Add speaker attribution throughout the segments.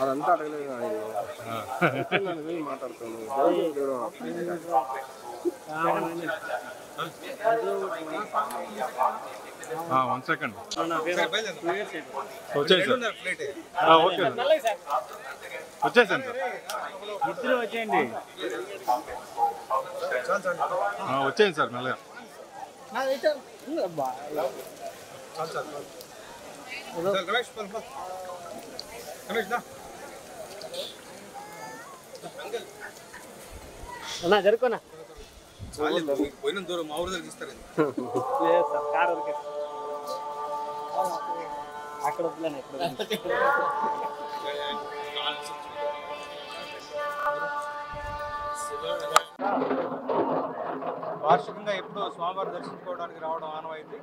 Speaker 1: అదంతా అడగలేదు మాట్లాడుతున్నాను.
Speaker 2: 1 సెకండ్ వచ్చేసాను ఓకే వచ్చేసాను సార్
Speaker 3: ఇద్దరు వచ్చేయండి
Speaker 2: వచ్చేయండి సార్ మెల్లగా
Speaker 3: అన్నా జరుకోనా
Speaker 1: పోయిన దూరం మా ఊరు దగ్గర ఇస్తారు
Speaker 3: లేదు సార్ కారు వరకే అక్కడ వద్దులేనా ఇక్కడ
Speaker 1: వార్షికంగా ఎప్పుడూ స్వామివారి దర్శించుకోవడానికి రావడం ఆనవాయింది.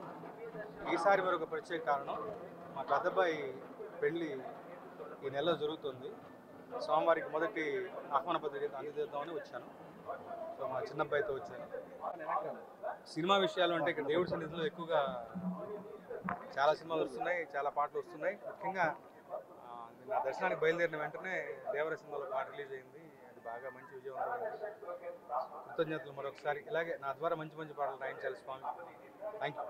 Speaker 1: ఈసారి మరొక ప్రత్యేక కారణం, మా పెద్దబ్బాయి పెళ్ళి ఈ నెలలో జరుగుతుంది. స్వామివారికి మొదటి ఆహ్వాన పత్రిక అందజేద్దామని వచ్చాను. సో మా చిన్నబ్బాయితో వచ్చాను. సినిమా విషయాలు అంటే ఇక్కడ దేవుడి సన్నిధిలో ఎక్కువగా చాలా సినిమాలు వస్తున్నాయి, చాలా పాటలు వస్తున్నాయి. ముఖ్యంగా నిన్న దర్శనానికి బయలుదేరిన వెంటనే దేవర సినిమాలో పాట రిలీజ్ అయింది. అది బాగా మంచి విజయవంతమైంది. కృతజ్ఞతలు మరొకసారి. ఇలాగే నా ద్వారా మంచి మంచి పాటలు రాయించాలి స్వామి. Thank you.